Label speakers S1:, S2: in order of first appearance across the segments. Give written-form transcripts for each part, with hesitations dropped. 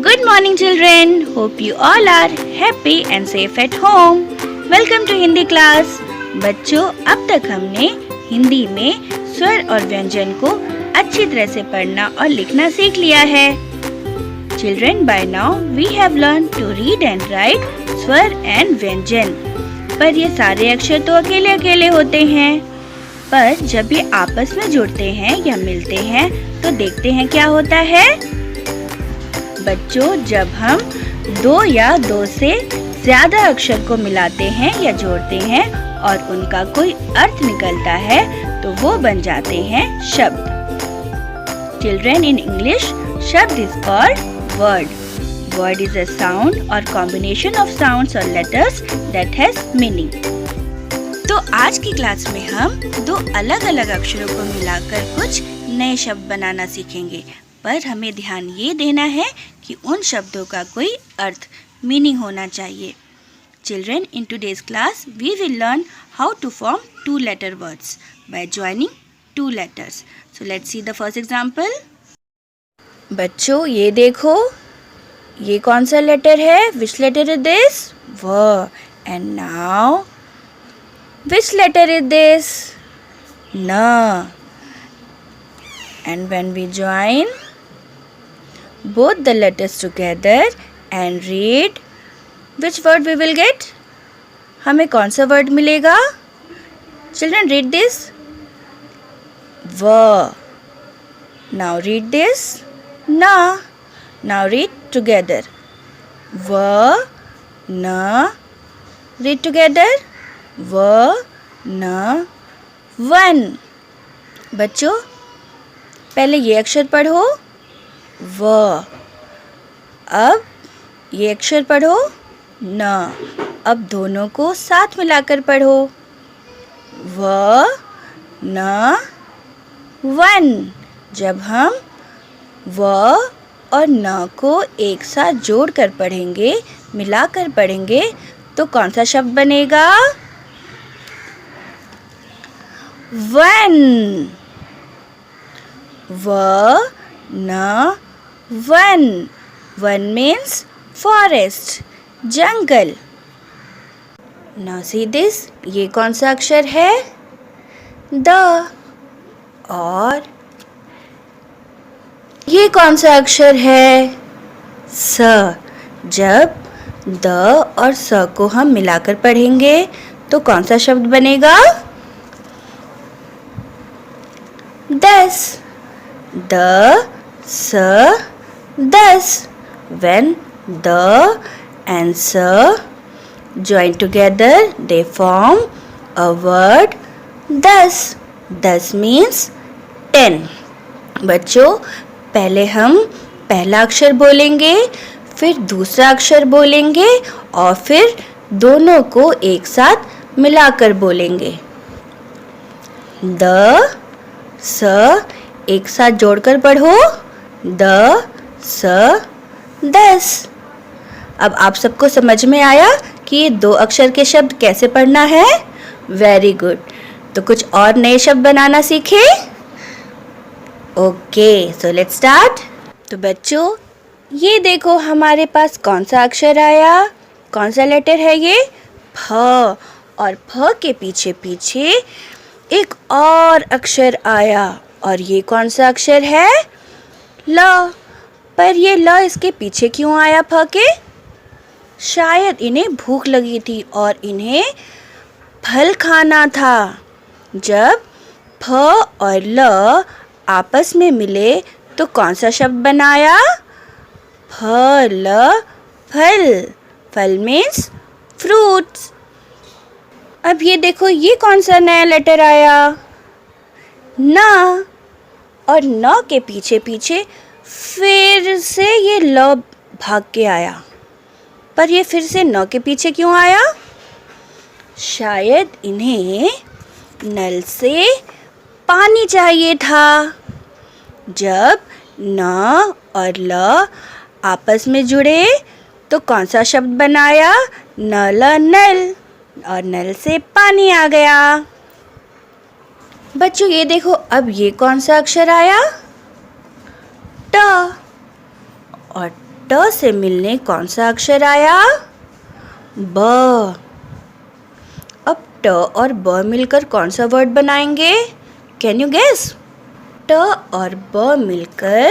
S1: Good morning children. Hope you all are happy and safe at home. Welcome to Hindi class. बच्चों, अब तक हमने हिंदी में स्वर और व्यंजन को अच्छी तरह से पढ़ना और लिखना सीख लिया है. Children, by now we have learned to read and write स्वर and व्यंजन. पर ये सारे अक्षर तो अकेले अकेले होते हैं. पर जब ये आपस में जुड़ते हैं या मिलते हैं तो देखते हैं क्या होता है. बच्चों, जब हम दो या दो से ज्यादा अक्षर को मिलाते हैं या जोड़ते हैं और उनका कोई अर्थ निकलता है तो वो बन जाते हैं शब्द. चिल्ड्रन, इन इंग्लिश शब्द is called word. Word is a sound और कॉम्बिनेशन ऑफ साउंड्स और लेटर्स दैट हैज मीनिंग. तो आज की क्लास में हम दो अलग अलग अक्षरों को मिलाकर कुछ नए शब्द बनाना सीखेंगे. पर हमें ध्यान ये देना है कि उन शब्दों का कोई अर्थ, मीनिंग होना चाहिए. Children, in today's class, we will learn how to form two-letter words by joining two letters. So let's see the first example. बच्चों, ये देखो, ये कौन सा लेटर है? Which letter is this? W. And now, which letter is this? N. And when we join both the letters together and read, which word we will get? हमें कौन सा word मिलेगा? Children, read this. V. Now read this. Na. Now read together. V. Na. Read together. V. Na. One. बच्चों, पहले ये अक्षर पढ़ो. व. अब ये अक्षर पढ़ो. न. अब दोनों को साथ मिलाकर पढ़ो. व. न. वन. जब हम व और न को एक साथ जोड़कर पढ़ेंगे, मिलाकर पढ़ेंगे, तो कौन सा शब्द बनेगा? वन. व. न. One. One means forest, jungle. Now see this. ये कौन सा अक्षर है? द. और ये कौन सा अक्षर है? स. जब द और स को हम मिलाकर पढ़ेंगे तो कौन सा शब्द बनेगा? दस. द. स. दस. When the and sa join together, they form a word das. Das means 10. बच्चों, पहले हम पहला अक्षर बोलेंगे, फिर दूसरा अक्षर बोलेंगे और फिर दोनों को एक साथ मिलाकर बोलेंगे. द. स. एक साथ जोड़कर पढ़ो. द. स. दस. अब आप सबको समझ में आया कि ये दो अक्षर के शब्द कैसे पढ़ना है? Very good. तो कुछ और नए शब्द बनाना सीखे? Okay, so let's start. तो बच्चों, ये देखो हमारे पास कौन सा अक्षर आया? कौन सा लेटर है ये? फ. और फ के पीछे पीछे एक और अक्षर आया. और ये कौन सा अक्षर है? ल. पर ये ल इसके पीछे क्यों आया फ के? शायद इन्हें भूख लगी थी और इन्हें फल खाना था. जब फ और ल आपस में मिले तो कौन सा शब्द बनाया? फल. फल. फल मीन्स फ्रूट्स. अब ये देखो, ये कौन सा नया लेटर आया? न. और न के पीछे पीछे फिर से ये ल भाग के आया. पर ये फिर से न के पीछे क्यों आया? शायद इन्हें नल से पानी चाहिए था. जब न और ल आपस में जुड़े तो कौन सा शब्द बनाया? नल. नल. और नल से पानी आ गया. बच्चों, ये देखो, अब ये कौन सा अक्षर आया? ट. और ट से मिलने कौन सा अक्षर आया? ब। अब ट और ब मिलकर कौन सा वर्ड बनाएंगे? Can you guess? ट और ब मिलकर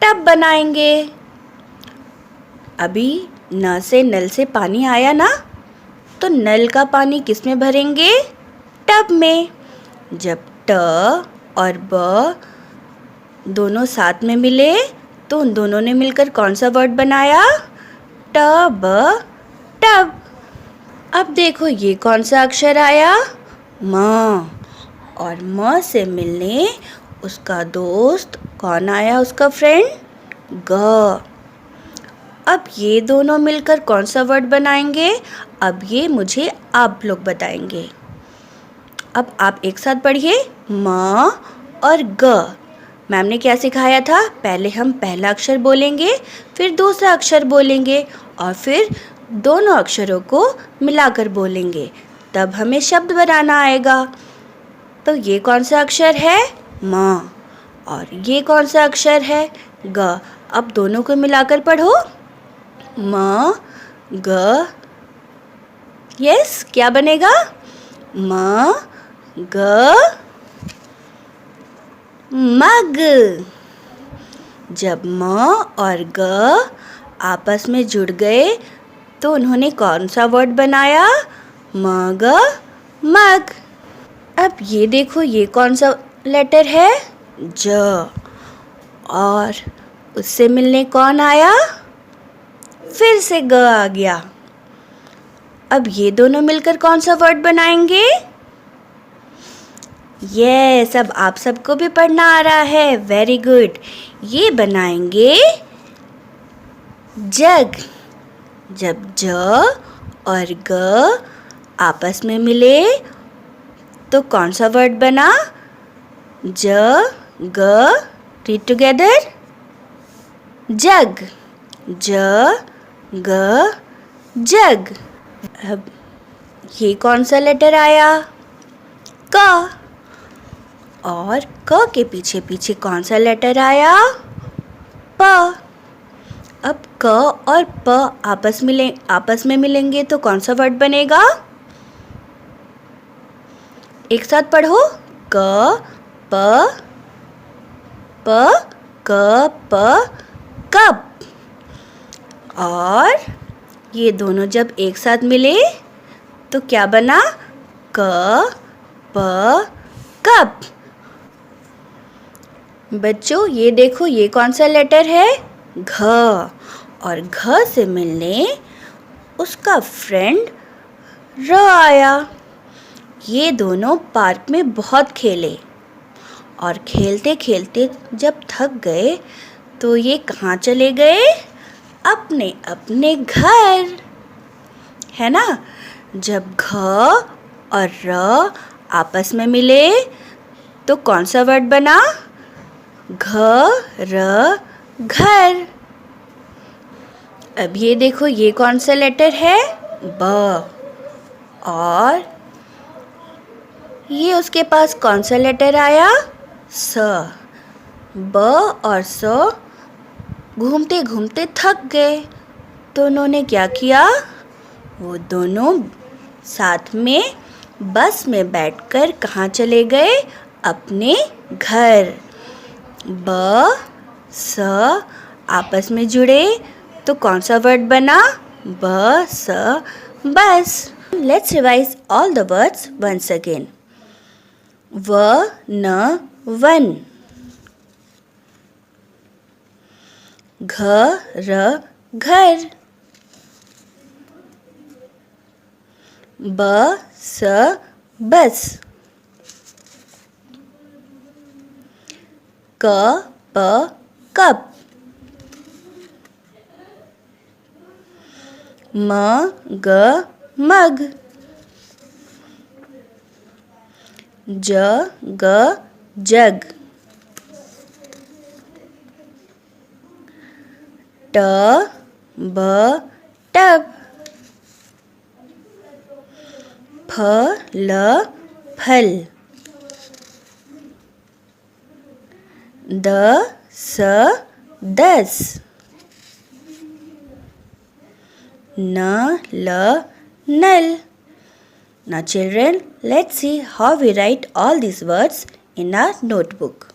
S1: टब बनाएंगे। अभी न से नल से पानी आया ना, तो नल का पानी किस में भरेंगे? टब में। जब ट और ब दोनों साथ में मिले तो उन दोनों ने मिलकर कौन सा वर्ड बनाया? Tub, tub. अब देखो ये कौन सा अक्षर आया? म। और म से मिलने उसका दोस्त कौन आया? उसका फ्रेंड ग। अब ये दोनों मिलकर कौन सा वर्ड बनाएंगे? अब ये मुझे आप लोग बताएंगे। अब आप एक साथ पढ़िए, म और ग। मैम ने क्या सिखाया था? पहले हम पहला अक्षर बोलेंगे, फिर दूसरा अक्षर बोलेंगे और फिर दोनों अक्षरों को मिलाकर बोलेंगे, तब हमें शब्द बनाना आएगा। तो ये कौन सा अक्षर है? म। और ये कौन सा अक्षर है? ग। अब दोनों को मिलाकर पढ़ो, म ग। यस, क्या बनेगा? म ग मग। जब म और ग आपस में जुड़ गए तो उन्होंने कौन सा वर्ड बनाया? मग, मग। अब ये देखो ये कौन सा लेटर है? ज। और उससे मिलने कौन आया? फिर से ग आ गया। अब ये दोनों मिलकर कौन सा वर्ड बनाएंगे? यस, अब आप सबको भी पढ़ना आ रहा है, वेरी गुड। ये बनाएंगे जग। जब ज और ग आपस में मिले तो कौन सा वर्ड बना? ज ग, रीड टुगेदर, जग। ज ग जग। अब ये कौन सा लेटर आया? क। और क के पीछे पीछे कौन सा लेटर आया? प। अब क और प आपस में मिलेंगे तो कौन सा वर्ड बनेगा? एक साथ पढ़ो, क प प क प कप। और ये दोनों जब एक साथ मिले तो क्या बना? क प कप। बच्चों ये देखो ये कौन सा लेटर है? घ। और घ से मिलने उसका फ्रेंड र आया। ये दोनों पार्क में बहुत खेले और खेलते खेलते जब थक गए तो ये कहाँ चले गए? अपने अपने घर, है ना? जब घ और र आपस में मिले तो कौन सा वर्ड बना? घ र घर। अब ये देखो ये कौन सा लेटर है? ब। और ये उसके पास कौन सा लेटर आया? स। ब और स घूमते घूमते थक गए तो उन्होंने क्या किया? वो दोनों साथ में बस में बैठकर कहाँ चले गए? अपने घर। ब स आपस में जुड़े तो कौन सा वर्ड बना? ब स बस। Let's revise all the words once again. व न वन, घ र घर, ब स बस, क प कप, म ग मग, ज ग जग, ट ब टब, फ ल फल, द स 10. N, L, Nal. Now children, let's see how we write all these words in our notebook.